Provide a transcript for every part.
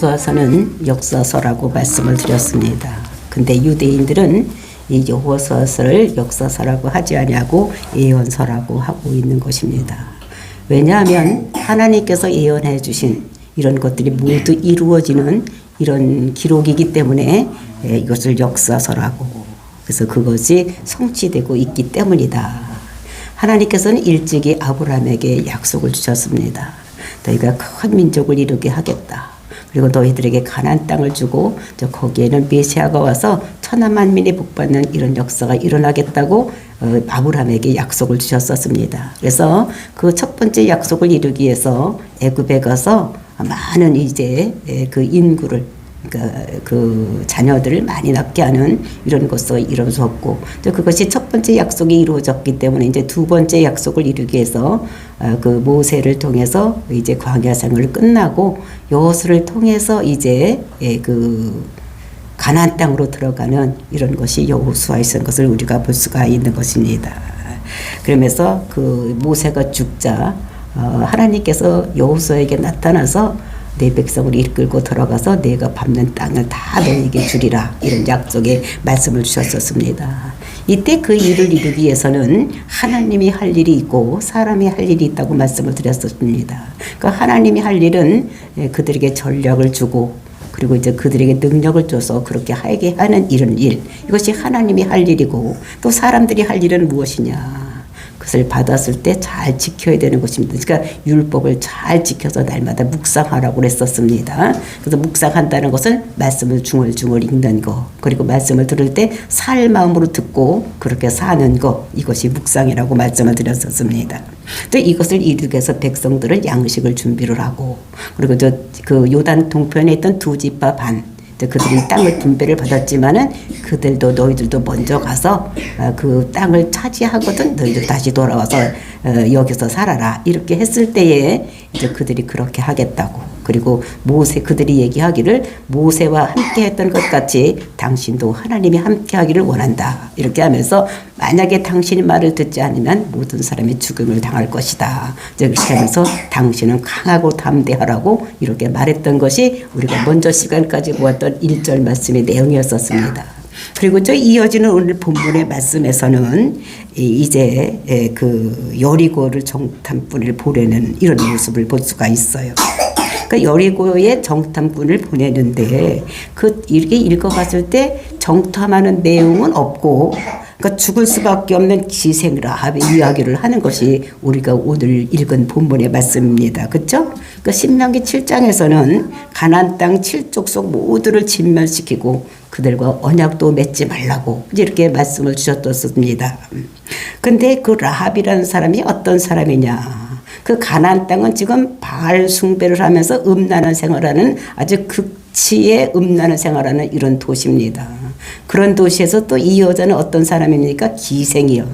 여호수아서는 역사서라고 말씀을 드렸습니다. 근데 유대인들은 이 여호수아서를 역사서라고 하지 아니하고 예언서라고 하고 있는 것입니다. 왜냐하면 하나님께서 예언해 주신 이런 것들이 모두 이루어지는 이런 기록이기 때문에 이것을 역사서라고, 그래서 그것이 성취되고 있기 때문이다. 하나님께서는 일찍이 아브라함에게 약속을 주셨습니다. 너희가 큰 민족을 이루게 하겠다. 그리고 너희들에게 가나안 땅을 주고 거기에는 메시아가 와서 천하 만민이 복받는 이런 역사가 일어나겠다고 아브라함에게 약속을 주셨었습니다. 그래서 그 첫 번째 약속을 이루기 위해서 애굽에 가서 많은 이제 그 인구를, 그러니까 그 자녀들을 많이 낳게 하는 이런 것을 이루어졌고, 그것이 첫 번째 약속이 이루어졌기 때문에 이제 두 번째 약속을 이루기 위해서 그 모세를 통해서 이제 광야 생활을 끝나고 여호수아를 통해서 이제 그 가나안 땅으로 들어가는 이런 것이 여호수아에 있는 것을 우리가 볼 수가 있는 것입니다. 그러면서 그 모세가 죽자 하나님께서 여호수아에게 나타나서 내 백성을 이끌고 들어가서 내가 밟는 땅을 다 너에게 주리라, 이런 약속의 말씀을 주셨었습니다. 이때 그 일을 이루기 위해서는 하나님이 할 일이 있고 사람이 할 일이 있다고 말씀을 드렸었습니다. 그러니까 하나님이 할 일은 그들에게 전략을 주고, 그리고 이제 그들에게 능력을 줘서 그렇게 하게 하는 이런 일, 이것이 하나님이 할 일이고, 또 사람들이 할 일은 무엇이냐, 그것을 받았을 때 잘 지켜야 되는 것입니다. 그러니까 율법을 잘 지켜서 날마다 묵상하라고 그랬었습니다. 그래서 묵상한다는 것은 말씀을 중얼중얼 읽는 거, 그리고 말씀을 들을 때 살 마음으로 듣고 그렇게 사는 거, 이것이 묵상이라고 말씀을 드렸었습니다. 또 이것을 이루기 위해서 백성들은 양식을 준비를 하고, 그리고 그 요단 동편에 있던 두 지파 반, 그들이 땅을 분배를 받았지만은 그들도 너희들도 먼저 가서 그 땅을 차지하거든 너희들 다시 돌아와서 여기서 살아라, 이렇게 했을 때에 이제 그들이 그렇게 하겠다고. 그리고 그들이 얘기하기를 모세와 함께 했던 것 같이 당신도 하나님이 함께 하기를 원한다, 이렇게 하면서 만약에 당신의 말을 듣지 않으면 모든 사람이 죽음을 당할 것이다, 이렇게 하면서 당신은 강하고 담대하라고 이렇게 말했던 것이 우리가 먼저 시간까지 보았던 1절 말씀의 내용이었었습니다. 그리고 이어지는 오늘 본문의 말씀에서는 이제 그 여리고를 정탐꾼을 보내는 이런 모습을 볼 수가 있어요. 그러니까 여리고에 정탐꾼을 보내는데 이렇게 읽어봤을 때 정탐하는 내용은 없고, 그러니까 죽을 수밖에 없는 기생 라합의 이야기를 하는 것이 우리가 오늘 읽은 본문의 말씀입니다. 그렇죠? 그러니까 신명기 7장에서는 가나안 땅 7족속 모두를 진멸시키고 그들과 언약도 맺지 말라고 이렇게 말씀을 주셨었습니다. 근데 그 라합이라는 사람이 어떤 사람이냐? 그 가나안 땅은 지금 바알 숭배를 하면서 음란한 생활하는, 아주 극치의 음란한 생활하는 이런 도시입니다. 그런 도시에서 또 이 여자는 어떤 사람입니까? 기생이요.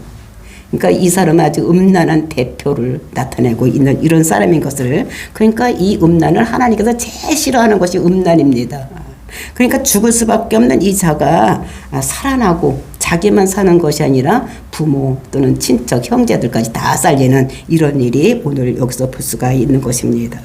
그러니까 이 사람은 아주 음란한 대표를 나타내고 있는 이런 사람인 것을, 그러니까 이 음란을 하나님께서 제일 싫어하는 것이 음란입니다. 그러니까 죽을 수밖에 없는 이 자가 살아나고 자기만 사는 것이 아니라 부모 또는 친척, 형제들까지 다 살리는 이런 일이 오늘 여기서 볼 수가 있는 것입니다.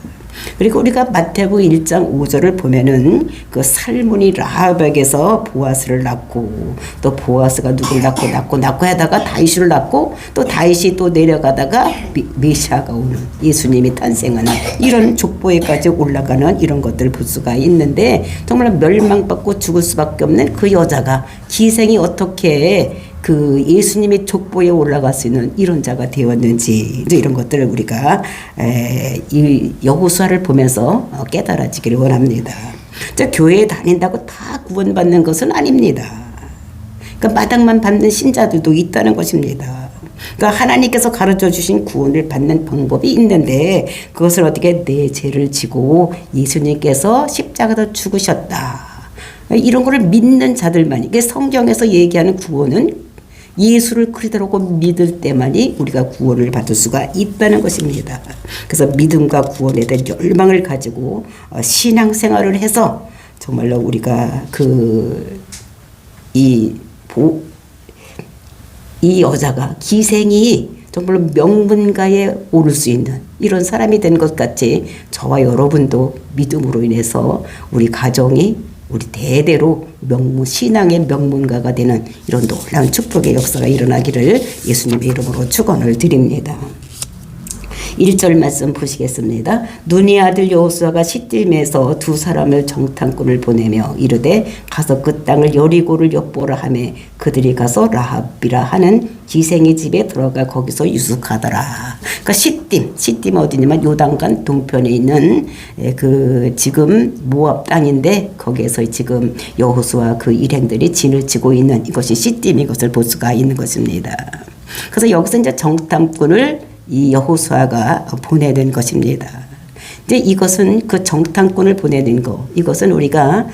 그리고 우리가 마태복음 1장 5절을 보면은 그 살문이 라합에게서 보아스를 낳고, 또 보아스가 누굴 낳고 하다가 다윗을 낳고, 또 다윗이 또 내려가다가 메시아가 오는, 예수님이 탄생하는 이런 족보에까지 올라가는 이런 것들을 볼 수가 있는데, 정말 멸망받고 죽을 수밖에 없는 그 여자가 기생이 어떻게 그 예수님의 족보에 올라갈 수 있는 이런 자가 되었는지, 이런 것들을 우리가 이 여호수아를 보면서 깨달아지기를 원합니다. 교회에 다닌다고 다 구원받는 것은 아닙니다. 그러니까 마당만 받는 신자들도 있다는 것입니다. 그러니까 하나님께서 가르쳐 주신 구원을 받는 방법이 있는데, 그것을 어떻게 내 죄를 지고 예수님께서 십자가에서 죽으셨다, 이런 거를 믿는 자들만이, 이게 성경에서 얘기하는 구원은 예수를 그리스도로 믿을 때만이 우리가 구원을 받을 수가 있다는 것입니다. 그래서 믿음과 구원에 대한 열망을 가지고 신앙생활을 해서 정말로 우리가 이 여자가, 기생이 정말로 명문가에 오를 수 있는 이런 사람이 된 것 같이 저와 여러분도 믿음으로 인해서 우리 가정이 우리 대대로 신앙의 명문가가 되는 이런 놀라운 축복의 역사가 일어나기를 예수님의 이름으로 축원을 드립니다. 1절 말씀 보시겠습니다. 눈의 아들 여호수아가 시딤에서 두 사람을 정탐꾼을 보내며 이르되 가서 그 땅을 여리고를 엿보라 하매 그들이 가서 라합이라 하는 기생의 집에 들어가 거기서 유숙하더라. 그러니까 시딤 어디냐면 요단강 동편에 있는 그 지금 모압 땅인데 거기에서 지금 여호수아 그 일행들이 진을 치고 있는 이것이 시딤인 것을 볼 수가 있는 것입니다. 그래서 여기서 이제 정탐꾼을 이 여호수아가 보내는 것입니다. 이제 이것은 그 정탐꾼을 보내는 거. 이것은 우리가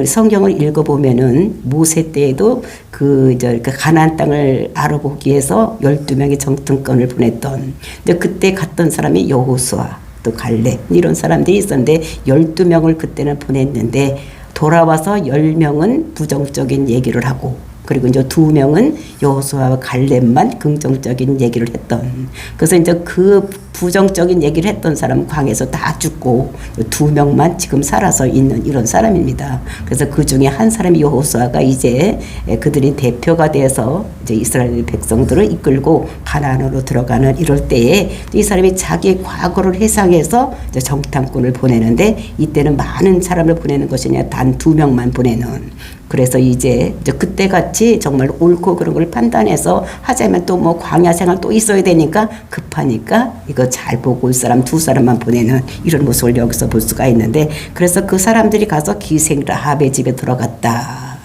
성경을 읽어보면은 모세 때에도 그 가나안 땅을 알아보기 위해서 12명의 정탐꾼을 보냈던. 근데 그때 갔던 사람이 여호수아, 또 갈렙 이런 사람들이 있었는데 12명을 그때는 보냈는데 돌아와서 10명은 부정적인 얘기를 하고. 그리고 이제 2명은 여호수아와 갈렙만 긍정적인 얘기를 했던. 그래서 이제 그 부정적인 얘기를 했던 사람은 광에서 다 죽고 2명만 지금 살아서 있는 이런 사람입니다. 그래서 그 중에 한 사람이 여호수아가 이제 그들이 대표가 돼서 이제 이스라엘 백성들을 이끌고 가나안으로 들어가는 이럴 때에 이 사람이 자기의 과거를 회상해서 이제 정탐꾼을 보내는데 이때는 많은 사람을 보내는 것이 아니라 단 2명만 보내는. 그래서 이제 그때 같이 정말 옳고 그런 걸 판단해서 하자면 또 뭐 광야 생활 또 있어야 되니까 급하니까 이거 잘 보고 올 사람 2사람만 보내는 이런 모습을 여기서 볼 수가 있는데 그래서 그 사람들이 가서 기생 라합의 집에 들어갔다.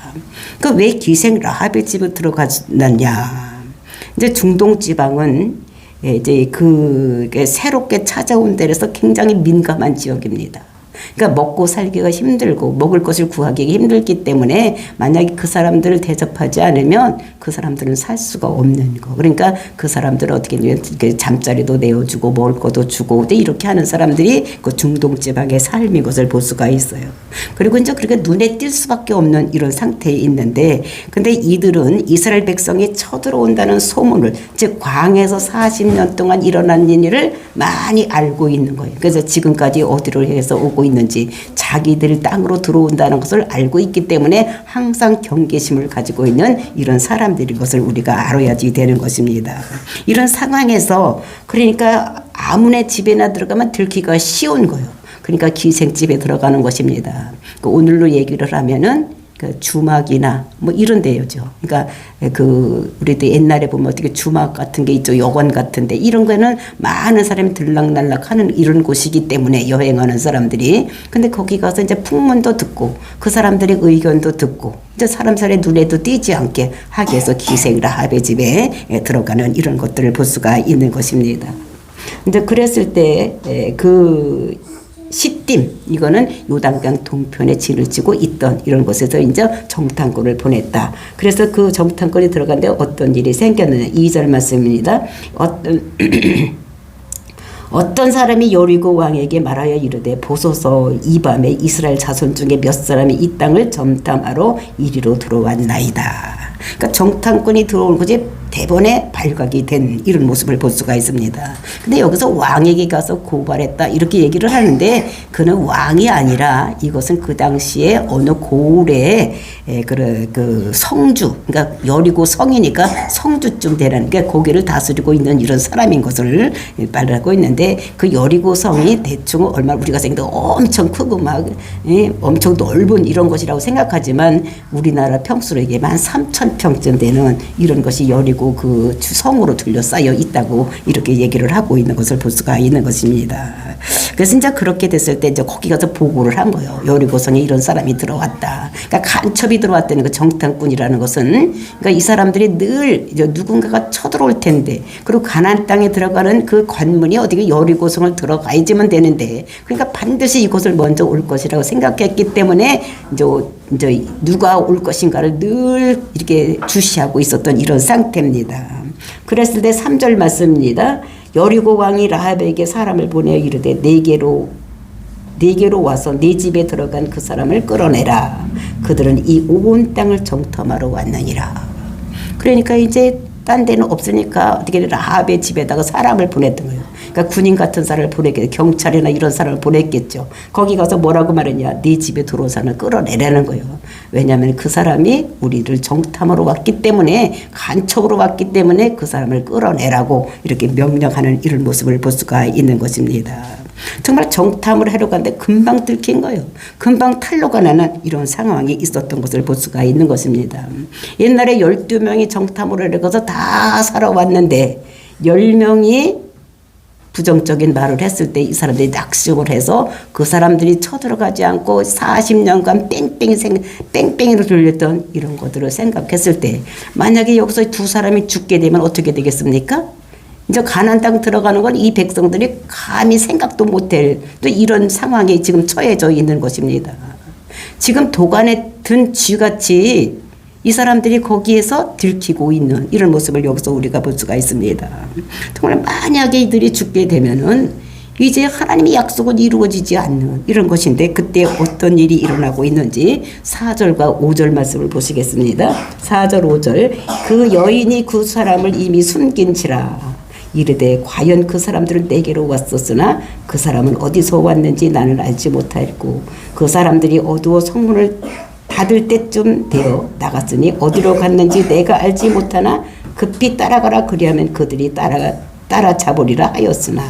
그 왜 기생 라합의 집에 들어갔느냐? 이제 중동 지방은 이제 그 새롭게 찾아온 데라서 굉장히 민감한 지역입니다. 그러니까 먹고 살기가 힘들고 먹을 것을 구하기가 힘들기 때문에 만약에 그 사람들을 대접하지 않으면 그 사람들은 살 수가 없는 거. 그러니까 그 사람들을 어떻게 잠자리도 내어주고 먹을 것도 주고 이렇게 하는 사람들이 그 중동 지방의 삶인 것을 볼 수가 있어요. 그리고 이제 그렇게 눈에 띌 수밖에 없는 이런 상태에 있는데 근데 이들은 이스라엘 백성이 쳐들어온다는 소문을 즉 광에서 40년 동안 일어난 일을 많이 알고 있는 거예요. 그래서 지금까지 어디로 해서 오고 있는지 자기들 땅으로 들어온다는 것을 알고 있기 때문에 항상 경계심을 가지고 있는 이런 사람들인 것을 우리가 알아야지 되는 것입니다. 이런 상황에서 그러니까 아무네 집에나 들어가면 들키기가 쉬운 거예요. 그러니까 기생집에 들어가는 것입니다. 오늘로 얘기를 하면은 그 주막이나 뭐 이런 데요죠. 그러니까 그 우리도 옛날에 보면 어떻게 주막 같은 게 있죠. 여관 같은데 이런 거는 많은 사람이 들락날락 하는 이런 곳이기 때문에 여행하는 사람들이 근데 거기 가서 이제 풍문도 듣고 그 사람들의 의견도 듣고 이제 사람들의 눈에도 띄지 않게 하기 위해서 기생 라합의 집에 들어가는 이런 것들을 볼 수가 있는 것입니다. 근데 그랬을 때 그 시딤 이거는 요단강 동편에 진을 치고 있던 이런 곳에서 이제 정탐꾼을 보냈다. 그래서 그 정탐꾼이 들어갔는데 어떤 일이 생겼느냐. 2절 말씀입니다. 어떤 사람이 여리고 왕에게 말하여 이르되 보소서 이 밤에 이스라엘 자손 중에 몇 사람이 이 땅을 점탐하러 이리로 들어왔나이다. 그러니까 정탐꾼이 들어온 것이 대번에 발각이 된 이런 모습을 볼 수가 있습니다. 근데 여기서 왕에게 가서 고발했다 이렇게 얘기를 하는데 그는 왕이 아니라 이것은 그 당시에 어느 고을의 그 성주 그러니까 여리고 성이니까 성주쯤 되라는 게 거기를 다스리고 있는 이런 사람인 것을 말하고 있는데 그 여리고 성이 대충 얼마 우리가 생각해 엄청 크고 막 엄청 넓은 이런 것이라고 생각하지만 우리나라 평수로 얘기하면 3,000평쯤 되는 이런 것이 여리고 그 성으로 둘러싸여 있다고 이렇게 얘기를 하고 있는 것을 볼 수가 있는 것입니다. 그래서 이제 그렇게 됐을 때 이제 거기 가서 보고를 한 거예요. 여리고성에 이런 사람이 들어왔다. 그러니까 간첩이 들어왔다는 그 정탐꾼이라는 것은 그러니까 이 사람들이 늘 이제 누군가가 쳐들어올 텐데 그리고 가나안 땅에 들어가는 그 관문이 어디가 여리고성을 들어가야지만 되는데 그러니까 반드시 이곳을 먼저 올 것이라고 생각했기 때문에 이제 누가 올 것인가를 늘 이렇게 주시하고 있었던 이런 상태입니다. 그랬을 때 3절 말씀입니다. 여리고 왕이 라합에게 사람을 보내어 이르되 네게로 와서 네 집에 들어간 그 사람을 끌어내라. 그들은 이 온 땅을 정탐하러 왔느니라. 그러니까 이제 딴 데는 없으니까 어떻게 라합의 집에다가 사람을 보냈던 거예요. 그러니까 군인 같은 사람을 보냈겠죠. 경찰이나 이런 사람을 보냈겠죠. 거기 가서 뭐라고 말했냐. 네 집에 들어온 사람을 끌어내라는 거예요. 왜냐하면 그 사람이 우리를 정탐으로 왔기 때문에, 간첩으로 왔기 때문에 그 사람을 끌어내라고 이렇게 명령하는 이런 모습을 볼 수가 있는 것입니다. 정말 정탐을 하려고 하는데 금방 들킨 거예요. 금방 탈로가 나는 이런 상황이 있었던 것을 볼 수가 있는 것입니다. 옛날에 12명이 정탐을 하려고 해서 다 살아왔는데 10명이 부정적인 말을 했을 때 이 사람들이 낙심을 해서 그 사람들이 쳐들어가지 않고 40년간 뺑뺑이로 돌렸던 이런 것들을 생각했을 때, 만약에 여기서 두 사람이 죽게 되면 어떻게 되겠습니까? 이제 가나안 땅 들어가는 건 이 백성들이 감히 생각도 못할 또 이런 상황에 지금 처해져 있는 것입니다. 지금 도관에 든 쥐같이 이 사람들이 거기에서 들키고 있는 이런 모습을 여기서 우리가 볼 수가 있습니다. 정말 만약에 이들이 죽게 되면은 이제 하나님의 약속은 이루어지지 않는 이런 것인데, 그때 어떤 일이 일어나고 있는지 4절과 5절 말씀을 보시겠습니다. 4절 5절. 그 여인이 그 사람을 이미 숨긴지라 이르되 과연 그 사람들은 내게로 왔었으나 그 사람은 어디서 왔는지 나는 알지 못하였고 그 사람들이 어두워 성문을 닫을 때쯤 되어 나갔으니 어디로 갔는지 내가 알지 못하나 급히 따라가라 그리하면 그들이 따라잡으리라 하였으나.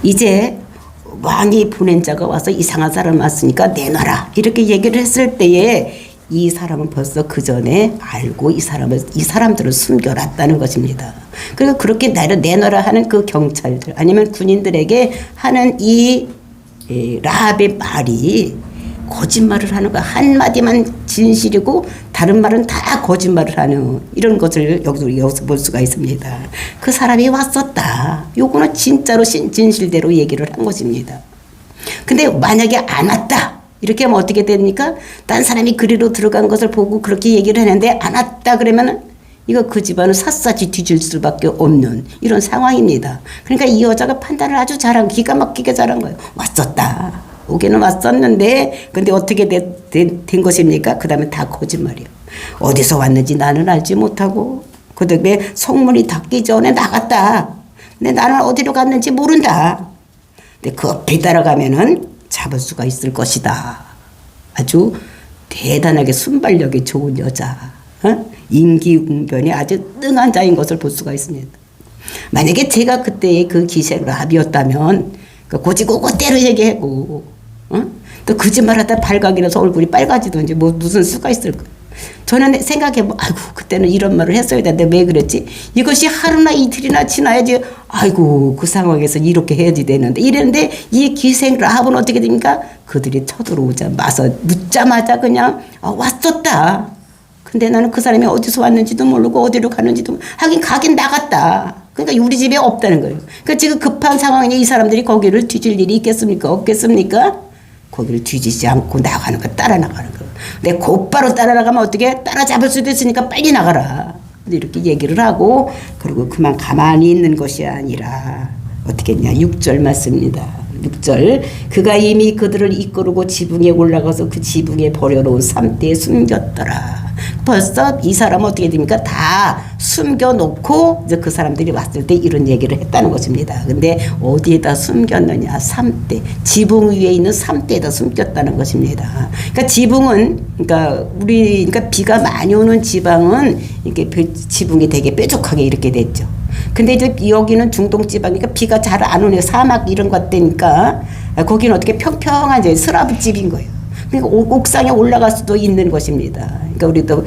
이제 왕이 보낸 자가 와서 이상한 사람 왔으니까 내놔라 이렇게 얘기를 했을 때에 이 사람은 벌써 그 전에 알고 이 사람들을 숨겨놨다는 것입니다. 그리고 그렇게 내놔라 하는 그 경찰들 아니면 군인들에게 하는 이 라합의 말이 거짓말을 하는 거, 한마디만 진실이고 다른 말은 다 거짓말을 하는 이런 것을 여기서 볼 수가 있습니다. 그 사람이 왔었다. 요거는 진짜로 진실대로 얘기를 한 것입니다. 근데 만약에 안 왔다 이렇게 하면 어떻게 됩니까? 딴 사람이 그리로 들어간 것을 보고 그렇게 얘기를 했는데 안 왔다 그러면은 이거 그 집안을 샅샅이 뒤질 수밖에 없는 이런 상황입니다. 그러니까 이 여자가 판단을 아주 기가 막히게 잘한 거예요. 왔었다. 오기는 왔었는데 근데 어떻게 된 것입니까? 그 다음에 다 거짓말이에요. 어디서 왔는지 나는 알지 못하고 그 다음에 성문이 닫기 전에 나갔다. 근데 나는 어디로 갔는지 모른다. 근데 급히 따라가면은 잡을 수가 있을 것이다. 아주 대단하게 순발력이 좋은 여자, 임기응변이 아주 능한 자인 것을 볼 수가 있습니다. 만약에 제가 그때의 그 기생 라합이었다면 고지고고대로 얘기하고 또 거짓말하다 발각이라서 얼굴이 빨가지든지 뭐 무슨 수가 있을까. 저는 생각해보면 아이고 그때는 이런 말을 했어야 되는데 왜 그랬지. 이것이 하루나 이틀이나 지나야지 아이고 그 상황에서 이렇게 해야지 되는데 이랬는데 이 기생 라합은 어떻게 됩니까? 그들이 묻자마자 그냥 왔었다. 근데 나는 그 사람이 어디서 왔는지도 모르고 어디로 가는지도 하긴 가긴 나갔다. 그러니까 우리 집에 없다는 거예요. 그러니까 지금 급한 상황에 이 사람들이 거기를 뒤질 일이 있겠습니까? 없겠습니까? 거기를 뒤지지 않고 나가는 거, 따라 나가는 거. 근데 곧바로 따라 나가면 어떻게 따라잡을 수도 있으니까 빨리 나가라. 이렇게 얘기를 하고 그리고 그만 가만히 있는 것이 아니라 어떻게 했냐. 6절 말씀입니다. 6절. 그가 이미 그들을 이끌고 지붕에 올라가서 그 지붕에 버려놓은 삼대에 숨겼더라. 벌써 이 사람은 어떻게 됩니까? 다 숨겨놓고 이제 그 사람들이 왔을 때 이런 얘기를 했다는 것입니다. 근데 어디에다 숨겼느냐? 삼대. 지붕 위에 있는 삼대에다 숨겼다는 것입니다. 그러니까 지붕은 그러니까 비가 많이 오는 지방은 이렇게 지붕이 되게 뾰족하게 이렇게 됐죠. 근데 이제 여기는 중동 지방이니까 비가 잘 안 오네. 사막 이런 것 같으니까 거기는 어떻게 평평한 이제 스라브집인 거예요. 그러니까 옥상에 올라갈 수도 있는 것입니다. 그러니까 우리도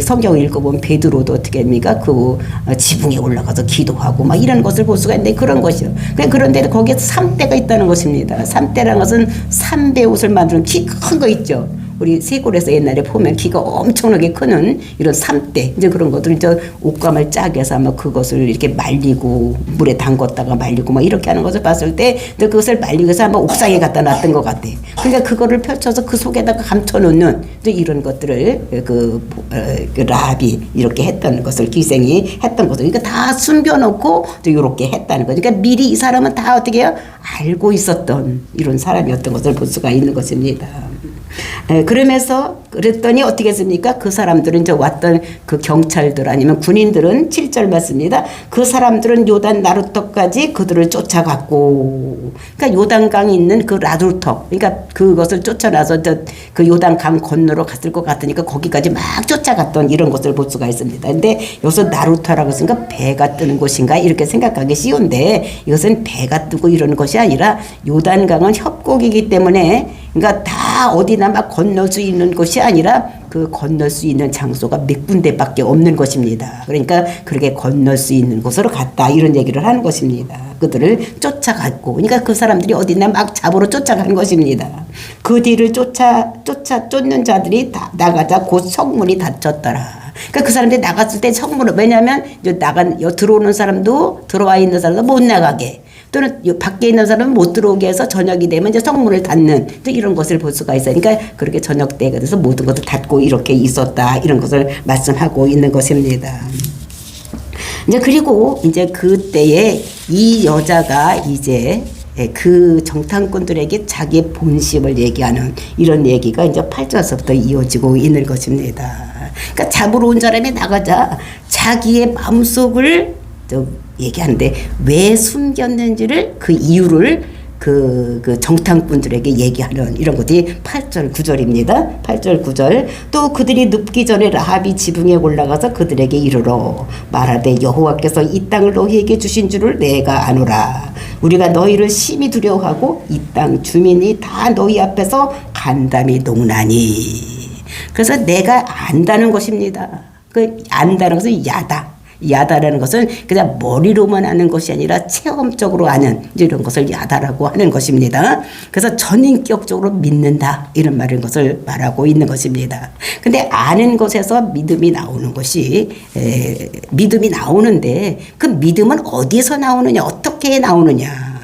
성경을 읽어보면 베드로도 어떻게 합니까? 그 지붕에 올라가서 기도하고 막 이런 것을 볼 수가 있는데 그런 것이요. 그런데 거기에 삼대가 있다는 것입니다. 삼대라는 것은 삼배 옷을 만드는 키 큰 거 있죠. 우리 세골에서 옛날에 보면 키가 엄청나게 크는 이런 삼대 이제 그런 것들 이제 옷감을 짜게 해서 아마 그것을 이렇게 말리고 물에 담궜다가 말리고 막 이렇게 하는 것을 봤을 때 그것을 말리고 해서 아마 옥상에 갖다 놨던 것 같아. 그러니까 그거를 펼쳐서 그 속에다가 감춰놓는 이제 이런 것들을 그 라합이 이렇게 했던 것을 기생이 했던 것을 그러니까 다 숨겨놓고 또 이렇게 했다는 거죠. 그러니까 미리 이 사람은 다 어떻게 해요? 알고 있었던 이런 사람이었던 것을 볼 수가 있는 것입니다. 그러면서 그랬더니 어떻게 했습니까? 그 사람들은 이제 왔던 그 경찰들 아니면 군인들은 7절 맞습니다. 그 사람들은 요단 나루터까지 그들을 쫓아갔고, 그러니까 요단강이 있는 그 나루터, 그러니까 그것을 쫓아나서 그 요단강 건너로 갔을 것 같으니까 거기까지 막 쫓아갔던 이런 것을 볼 수가 있습니다. 근데 여기서 나루터라고 했으니까 배가 뜨는 곳인가 이렇게 생각하기 쉬운데 이것은 배가 뜨고 이러는 것이 아니라 요단강은 협곡이기 때문에 그러니까 다 어디나 막 건널 수 있는 곳이 아니라 그 건널 수 있는 장소가 몇 군데밖에 없는 것입니다. 그러니까 그렇게 건널 수 있는 곳으로 갔다 이런 얘기를 하는 것입니다. 그들을 쫓아갔고, 그러니까 그 사람들이 어디나 막 잡으러 쫓아간 것입니다. 그 뒤를 쫓는 자들이 다 나가자 곧 성문이 닫혔더라. 그러니까 그 사람들이 나갔을 때 성문을, 왜냐하면 들어오는 사람도 들어와 있는 사람도 못 나가게, 또는 밖에 있는 사람은 못 들어오게 해서 저녁이 되면 이제 성문을 닫는 이런 것을 볼 수가 있어요. 그러니까 그렇게 저녁 때가 돼서 모든 것을 닫고 이렇게 있었다 이런 것을 말씀하고 있는 것입니다. 이제 그리고 이제 그때에 이 여자가 이제 그 정탐꾼들에게 자기의 본심을 얘기하는 이런 얘기가 이제 8절서부터 이어지고 있는 것입니다. 그러니까 잡으러 온 사람이 나가자 자기의 마음속을 얘기하는데 왜 숨겼는지를 그 이유를 그 정탐꾼들에게 얘기하는 이런 것이 8절 9절입니다. 8절 9절. 또 그들이 눕기 전에 라합이 지붕에 올라가서 그들에게 이르러 말하되 여호와께서 이 땅을 너희에게 주신 줄을 내가 아노라. 우리가 너희를 심히 두려워하고 이 땅 주민이 다 너희 앞에서 간담이 농나니. 그래서 내가 안다는 것입니다. 그 안다는 것은 야다라는 것은 그냥 머리로만 아는 것이 아니라 체험적으로 아는 이런 것을 야다라고 하는 것입니다. 그래서 전인격적으로 믿는다 이런 말인 것을 말하고 있는 것입니다. 근데 아는 것에서 믿음이 나오는 것이 믿음이 나오는데 그 믿음은 어디서 나오느냐, 어떻게 나오느냐.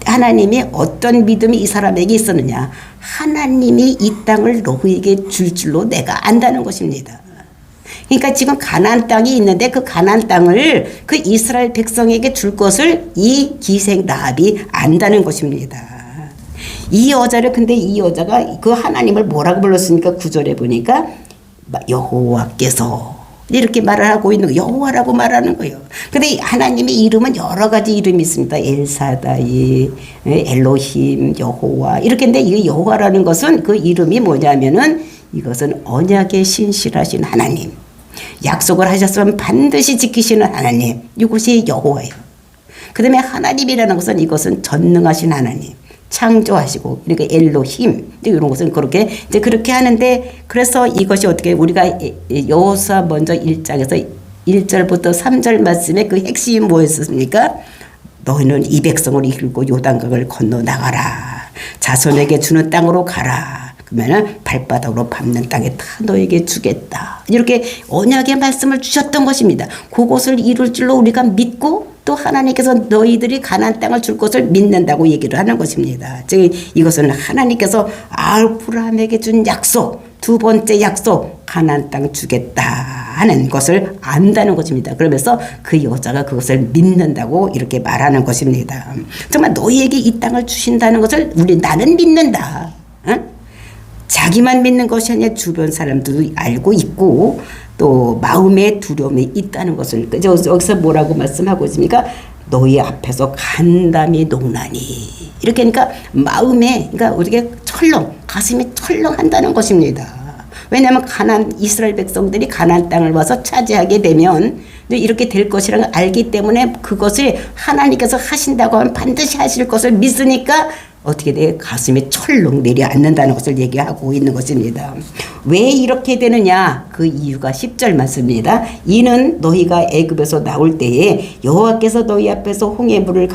하나님이 어떤 믿음이 이 사람에게 있었느냐. 하나님이 이 땅을 너희에게 줄 줄로 내가 안다는 것입니다. 그러니까 지금 가나안 땅이 있는데 그 가나안 땅을 그 이스라엘 백성에게 줄 것을 이 기생 라합이 안다는 것입니다. 이 여자를, 근데 이 여자가 그 하나님을 뭐라고 불렀습니까? 9절에 보니까 여호와께서 이렇게 말을 하고 있는 거예요. 여호와라고 말하는 거예요. 근데 하나님의 이름은 여러 가지 이름이 있습니다. 엘사다이, 엘로힘, 여호와 이렇게. 근데 이 여호와라는 것은 그 이름이 뭐냐면은 이것은 언약에 신실하신 하나님, 약속을 하셨으면 반드시 지키시는 하나님, 이것이 여호와예요. 그 다음에 하나님이라는 것은 이것은 전능하신 하나님, 창조하시고, 그러니까 엘로힘 이런 것은 그렇게 이제 그렇게 하는데, 그래서 이것이 어떻게 우리가 여호수아 먼저 1장에서 1절부터 3절 말씀에 그 핵심이 뭐였습니까? 너희는 이 백성을 이끌고 요단강을 건너 나가라. 자손에게 주는 땅으로 가라. 그러면은 발바닥으로 밟는 땅에 다 너에게 주겠다. 이렇게 언약의 말씀을 주셨던 것입니다. 그것을 이룰 줄로 우리가 믿고 또 하나님께서 너희들이 가나안 땅을 줄 것을 믿는다고 얘기를 하는 것입니다. 즉 이것은 하나님께서 아브라함에게 준 약속, 두 번째 약속, 가나안 땅 주겠다 하는 것을 안다는 것입니다. 그러면서 그 여자가 그것을 믿는다고 이렇게 말하는 것입니다. 정말 너희에게 이 땅을 주신다는 것을 나는 믿는다. 응? 자기만 믿는 것이 아니라 주변 사람들도 알고 있고 또 마음에 두려움이 있다는 것을 여기서 뭐라고 말씀하고 있습니까? 너희 앞에서 간담이 농나니. 이렇게 하니까 마음에, 그러니까 우리가 가슴이 철렁한다는 것입니다. 왜냐하면 이스라엘 백성들이 가나안 땅을 와서 차지하게 되면 이렇게 될 것이라는 걸 알기 때문에 그것을 하나님께서 하신다고 하면 반드시 하실 것을 믿으니까 어떻게 돼? 가슴이 철렁 내려앉는다는 것을 얘기하고 있는 것입니다. 왜 이렇게 되느냐? 그 이유가 10절 맞습니다. 이는 너희가 애굽에서 나올 때에 여호와께서 너희 앞에서 홍해물을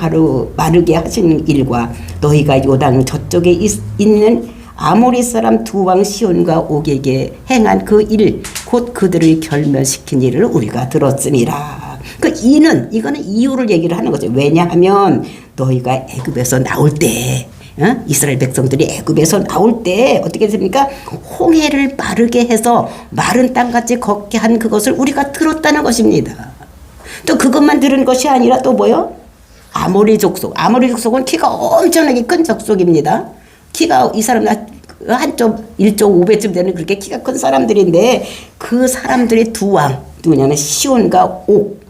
마르게 하신 일과 너희가 요단 저쪽에 있는 아모리 사람 두 왕 시온과 옥에게 행한 그 일, 곧 그들을 결멸시킨 일을 우리가 들었으니라. 이거는 이유를 얘기를 하는 거죠. 왜냐하면 너희가 애굽에서 나올 때, 이스라엘 백성들이 애굽에서 나올 때 어떻게 됐습니까? 홍해를 마르게 해서 마른 땅같이 걷게 한 그것을 우리가 들었다는 것입니다. 또 그것만 들은 것이 아니라 또 뭐요? 아모리 족속은 키가 엄청나게 큰 족속입니다. 키가 이 사람 한쪽 1.5배쯤 되는 그렇게 키가 큰 사람들인데 그 사람들의 두 왕 누구냐면 시온과 옥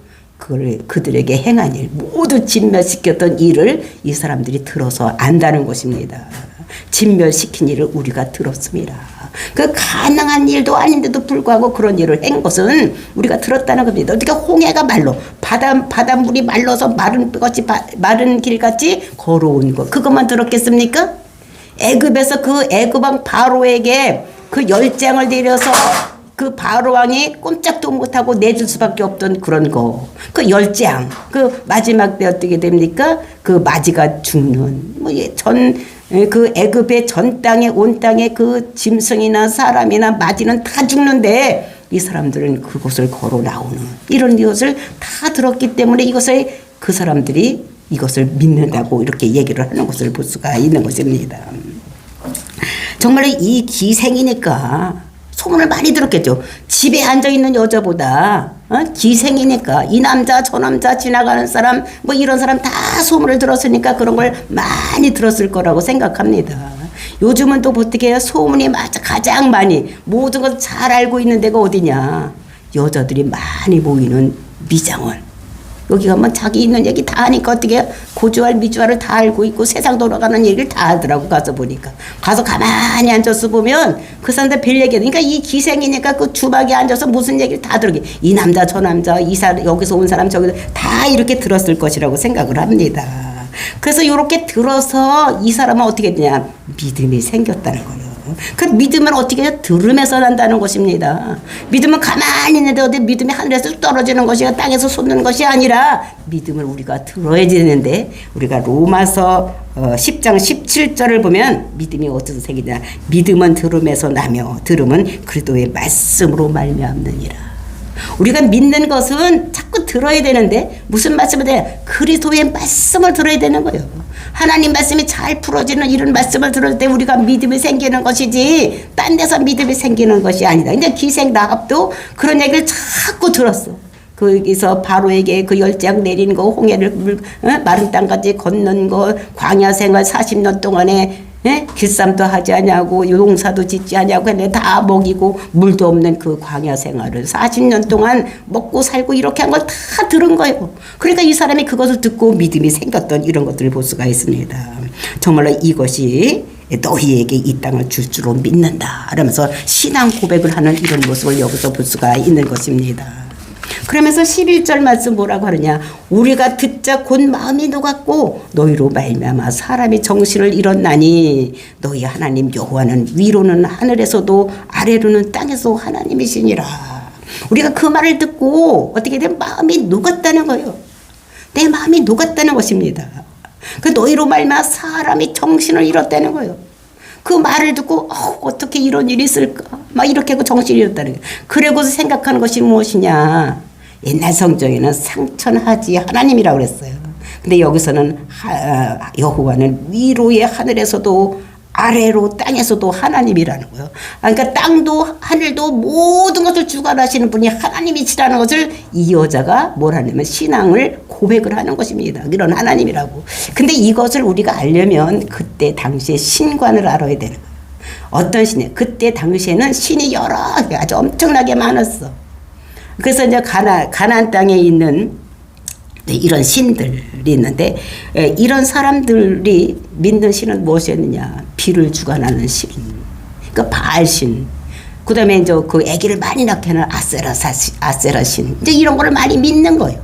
그들에게 행한 일 모두 진멸시켰던 일을 이 사람들이 들어서 안다는 것입니다. 진멸시킨 일을 우리가 들었습니다. 그 가능한 일도 아닌데도 불구하고 그런 일을 한 것은 우리가 들었다는 겁니다. 어떻게 홍해가 말로 바닷물이 말라서 마른 길같이 걸어온 것 그것만 들었겠습니까? 애굽에서 그 애굽왕 바로에게 그 10장을 내려서 그 바로왕이 꼼짝도 못하고 내줄 수밖에 없던 그런 거. 그 10장. 그 마지막 때 어떻게 됩니까? 그 마지가 죽는. 그 애굽의 전 땅에 온 땅에 그 짐승이나 사람이나 마지는 다 죽는데 이 사람들은 그곳을 걸어 나오는 이런 것을 다 들었기 때문에 이것을 그 사람들이 이것을 믿는다고 이렇게 얘기를 하는 것을 볼 수가 있는 것입니다. 정말 이 기생이니까 소문을 많이 들었겠죠. 집에 앉아있는 여자보다 기생이니까 이 남자 저 남자 지나가는 사람 뭐 이런 사람 다 소문을 들었으니까 그런 걸 많이 들었을 거라고 생각합니다. 요즘은 또 어떻게 해요? 소문이 가장 많이 모든 걸 잘 알고 있는 데가 어디냐. 여자들이 많이 모이는 미장원. 여기 가면 자기 있는 얘기 다 하니까 어떻게 해요? 고주할 미주알을 다 알고 있고 세상 돌아가는 얘기를 다 하더라고. 가서 보니까 가서 가만히 앉아서 보면 그 사람들 별 얘기 그러니까 이 기생이니까 그 주막에 앉아서 무슨 얘기를 다 들었게 이 남자 저 남자 이 사람 여기서 온 사람 저기서 다 이렇게 들었을 것이라고 생각을 합니다. 그래서 이렇게 들어서 이 사람은 어떻게 되냐 믿음이 생겼다는 거예요. 그 믿음은 어떻게 해요? 들음에서 난다는 것입니다. 믿음은 가만히 있는데 어디 믿음이 하늘에서 떨어지는 것이 땅에서 솟는 것이 아니라 믿음을 우리가 들어야 되는데 우리가 로마서 10장 17절을 보면 믿음이 어디서 생기냐 믿음은 들음에서 나며 들음은 그리스도의 말씀으로 말미암느니라. 우리가 믿는 것은 자꾸 들어야 되는데 무슨 말씀을 해야 그리스도의 말씀을 들어야 되는 거예요. 하나님 말씀이 잘 풀어지는 이런 말씀을 들을 때 우리가 믿음이 생기는 것이지 딴 데서 믿음이 생기는 것이 아니다. 근데 기생 라합도 그런 얘기를 자꾸 들었어. 거기서 바로에게 그 10장 내린 거 홍해를 마른 땅까지 건넌 거 광야 생활 40년 동안에 길쌈도 하지 않냐고 용사도 짓지 않냐고 했는데 다 먹이고 물도 없는 그 광야 생활을 40년 동안 먹고 살고 이렇게 한 걸 다 들은 거예요. 그러니까 이 사람이 그것을 듣고 믿음이 생겼던 이런 것들을 볼 수가 있습니다. 정말로 이것이 너희에게 이 땅을 줄 줄로 믿는다 하면서 신앙 고백을 하는 이런 모습을 여기서 볼 수가 있는 것입니다. 그러면서 11절 말씀 뭐라고 하느냐 우리가 듣자 곧 마음이 녹았고 너희로 말미암아 사람이 정신을 잃었나니 너희 하나님 여호와는 위로는 하늘에서도 아래로는 땅에서 하나님이시니라. 우리가 그 말을 듣고 어떻게 된 마음이 녹았다는 거예요. 내 마음이 녹았다는 것입니다. 그 너희로 말미암아 사람이 정신을 잃었다는 거예요. 그 말을 듣고 어떻게 이런 일이 있을까 막 이렇게 하고 정신이 잃었다는 거예요. 그러고서 생각하는 것이 무엇이냐 옛날 성경에는 상천하지 하나님이라고 그랬어요. 근데 여기서는 여호와는 위로의 하늘에서도 아래로 땅에서도 하나님이라는 거예요. 그러니까 땅도 하늘도 모든 것을 주관하시는 분이 하나님이시라는 것을 이 여자가 뭘 하냐면 신앙을 고백을 하는 것입니다. 이런 하나님이라고. 근데 이것을 우리가 알려면 그때 당시에 신관을 알아야 되는 거예요. 어떤 신이에요? 그때 당시에는 신이 여러 개 아주 엄청나게 많았어. 그래서 이제 가나안 땅에 있는 이런 신들이 있는데 이런 사람들이 믿는 신은 무엇이었느냐? 비를 주관하는 신, 그 바알신, 그 다음에 이제 그 아기를 많이 낳게 하는 아세라 신, 이제 이런 거를 많이 믿는 거예요.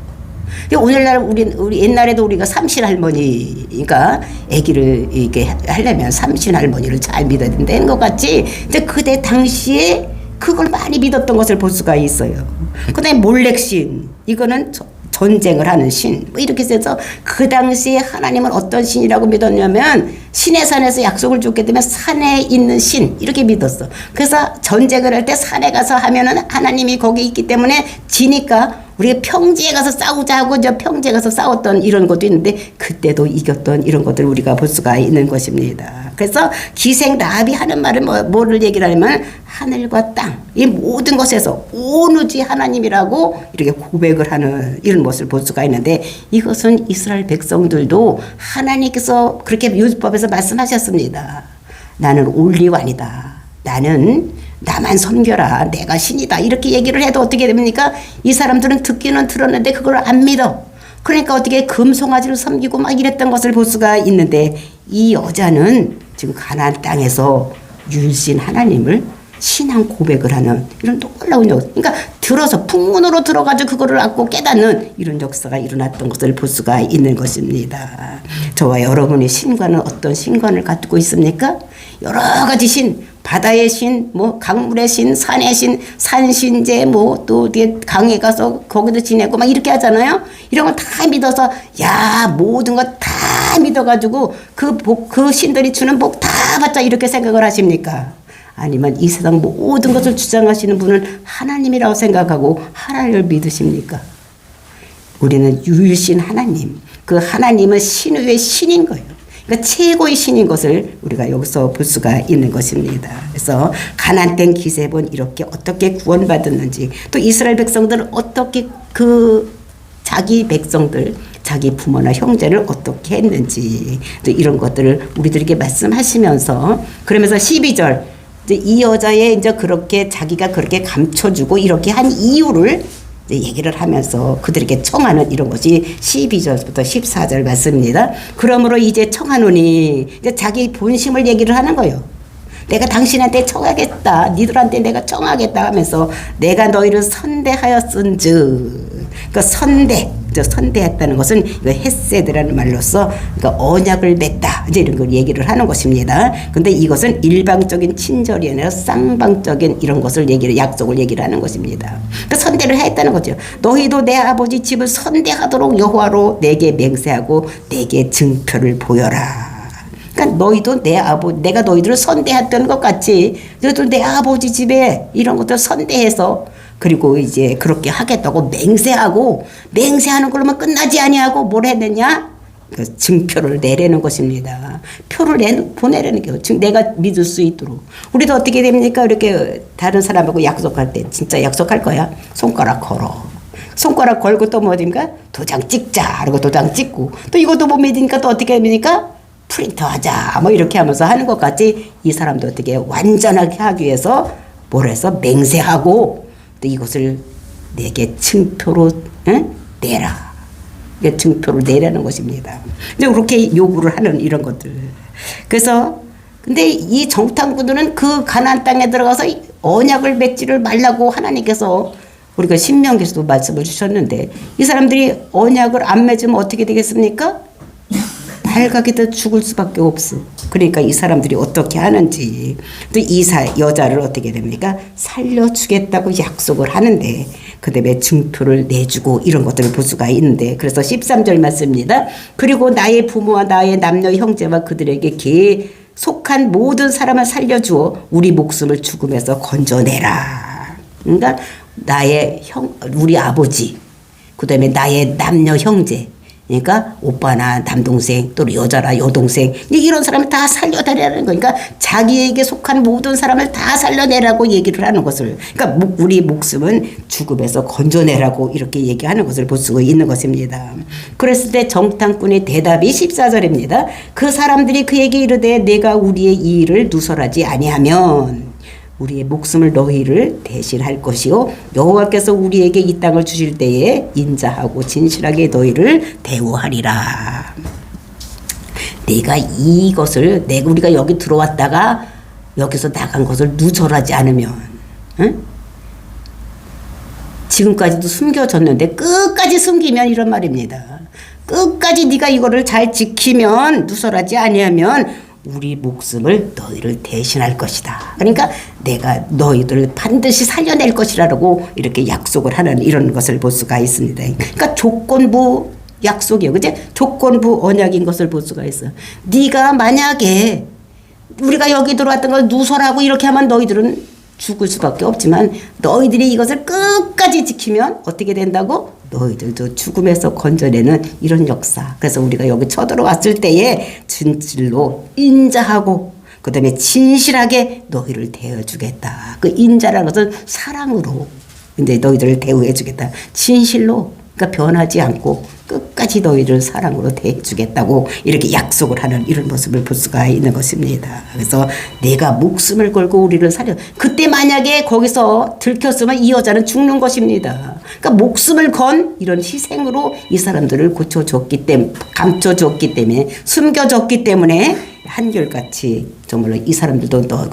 오늘날 우리 옛날에도 우리가 삼신 할머니가 아기를 이렇게 하려면 삼신 할머니를 잘 믿어야 된다는 것 같이 이제 그때 당시에 그걸 많이 믿었던 것을 볼 수가 있어요. 그 다음에 몰렉신, 이거는 전쟁을 하는 신, 뭐 이렇게 해서 그 당시에 하나님은 어떤 신이라고 믿었냐면 신의 산에서 약속을 줬기 때문에 산에 있는 신 이렇게 믿었어. 그래서 전쟁을 할 때 산에 가서 하면은 하나님이 거기 있기 때문에 지니까 우리가 평지에 가서 싸우자 하고 저 평지에 가서 싸웠던 이런 것도 있는데 그때도 이겼던 이런 것들을 우리가 볼 수가 있는 것입니다. 그래서 기생 라합이 하는 말은 뭐를 얘기를 하냐면 하늘과 땅, 이 모든 것에서 오누지 하나님이라고 이렇게 고백을 하는 이런 모습을 볼 수가 있는데 이것은 이스라엘 백성들도 하나님께서 그렇게 율법에서 말씀하셨습니다. 나는 올리완이다. 나는 나만 섬겨라. 내가 신이다. 이렇게 얘기를 해도 어떻게 됩니까? 이 사람들은 듣기는 들었는데 그걸 안 믿어. 그러니까 어떻게 금송아지를 섬기고 막 이랬던 것을 볼 수가 있는데, 이 여자는 지금 가나안 땅에서 유일신 하나님을 신앙 고백을 하는 이런 놀라운 역사. 그러니까 들어서 풍문으로 들어가지고 그거를 안고 깨닫는 이런 역사가 일어났던 것을 볼 수가 있는 것입니다. 저와 여러분의 신과는 어떤 신관을 갖고 있습니까? 여러 가지 신, 바다의 신, 뭐 강물의 신, 산의 신, 산신제, 뭐 또 강에 가서 거기도 지내고 막 이렇게 하잖아요. 이런 걸 다 믿어서 야 모든 것 다 믿어가지고 그 신들이 주는 복 다 받자 이렇게 생각을 하십니까? 아니면 이 세상 모든 것을 주장하시는 분은 하나님이라고 생각하고 하나님을 믿으십니까? 우리는 유일신 하나님, 그 하나님은 신 위의 신인 거예요. 그러니까 최고의 신인 것을 우리가 여기서 볼 수가 있는 것입니다. 그래서 가나안 땅 기세본 이렇게 어떻게 구원받았는지, 또 이스라엘 백성들은 어떻게 그 자기 백성들, 자기 부모나 형제를 어떻게 했는지, 또 이런 것들을 우리들에게 말씀하시면서, 그러면서 12절 이 여자의 이제 그렇게 자기가 그렇게 감춰주고 이렇게 한 이유를 얘기를 하면서 그들에게 청하는 이런 것이 12절부터 14절 말씀입니다. 그러므로 이제 청하노니, 이제 자기 본심을 얘기를 하는 거예요. 내가 당신한테 청하겠다. 니들한테 내가 청하겠다 하면서 내가 너희를 선대하였은즉. 그러니까 선대했다는 것은 이거 헤세드라는 말로서 그러니까 언약을 맺다. 이제 이런 걸 얘기를 하는 것입니다. 근데 이것은 일방적인 친절이 아니라 쌍방적인 이런 것을 약속을 얘기를 하는 것입니다. 그러니까 선대를 했다는 거죠. 너희도 내 아버지 집을 선대하도록 여호와로 내게 맹세하고 내게 증표를 보여라. 그러니까 너희도 내가 너희들을 선대했던 것 같이 너희들 내 아버지 집에 이런 것들 선대해서 그리고 이제 그렇게 하겠다고 맹세하는 걸로만 끝나지 아니하고 뭘 했느냐? 그 증표를 내려는 것입니다. 표를 보내려는 게 내가 믿을 수 있도록. 우리도 어떻게 됩니까? 이렇게 다른 사람하고 약속할 때 진짜 약속할 거야. 손가락 걸어. 손가락 걸고 또 뭐든가 도장 찍자. 그리고 도장 찍고 또 이것도 못 믿으니까 또 어떻게 됩니까? 프린터 하자. 뭐 이렇게 하면서 하는 것 같이 이 사람도 어떻게 완전하게 하기 위해서 뭘 해서 맹세하고 또 이것을 내게 증표로 내라. 증표를 내라는 것입니다. 이제 그렇게 요구를 하는 이런 것들. 그래서 근데 이 정탐꾼들은 그 가나안 땅에 들어가서 언약을 맺지를 말라고 하나님께서 우리가 신명기에서도 말씀을 주셨는데 이 사람들이 언약을 안 맺으면 어떻게 되겠습니까? 발각이다 죽을 수밖에 없어. 그러니까 이 사람들이 어떻게 하는지 또 이 여자를 어떻게 됩니까? 살려주겠다고 약속을 하는데 그 다음에 증표를 내주고 이런 것들을 볼 수가 있는데 그래서 13절 말씀입니다. 그리고 나의 부모와 나의 남녀 형제와 그들에게 속한 모든 사람을 살려주어 우리 목숨을 죽음에서 건져내라. 그러니까 우리 아버지, 그 다음에 나의 남녀 형제, 그러니까 오빠나 남동생 또 여자나 여동생 이런 사람을 다 살려내라는 거. 그러니까 자기에게 속한 모든 사람을 다 살려내라고 얘기를 하는 것을, 그러니까 우리 목숨은 죽음에서 건져내라고 이렇게 얘기하는 것을 볼 수 있는 것입니다. 그랬을 때 정탐꾼의 대답이 14절입니다. 그 사람들이 그에게 이르되 내가 우리의 이 일을 누설하지 아니하면 우리의 목숨을 너희를 대신할 것이요 여호와께서 우리에게 이 땅을 주실 때에 인자하고 진실하게 너희를 대우하리라. 내가 이것을 우리가 여기 들어왔다가 여기서 나간 것을 누설하지 않으면 지금까지도 숨겨졌는데 끝까지 숨기면 이런 말입니다. 끝까지 네가 이거를 잘 지키면 누설하지 아니하면 우리 목숨을 너희를 대신할 것이다. 그러니까 내가 너희들을 반드시 살려낼 것이라고 이렇게 약속을 하는 이런 것을 볼 수가 있습니다. 그러니까 조건부 약속이에요. 그치? 조건부 언약인 것을 볼 수가 있어요. 네가 만약에 우리가 여기 들어왔던 걸 누설하고 이렇게 하면 너희들은 죽을 수밖에 없지만 너희들이 이것을 끝까지 지키면 어떻게 된다고? 너희들도 죽음에서 건져내는 이런 역사. 그래서 우리가 여기 쳐들어왔을 때에 진실로 인자하고 그 다음에 진실하게 너희를 대해주겠다. 그 인자라는 것은 사랑으로 이제 너희들을 대우해주겠다. 진실로, 그러니까 변하지 않고 끝까지 너희를 사랑으로 대해주겠다고 이렇게 약속을 하는 이런 모습을 볼 수가 있는 것입니다. 그래서 내가 목숨을 걸고 우리를 살려, 그때 만약에 거기서 들켰으면 이 여자는 죽는 것입니다. 그러니까 목숨을 건 이런 희생으로 이 사람들을 고쳐줬기 때문에, 감춰줬기 때문에, 숨겨줬기 때문에 한결같이 정말로 이 사람들도 너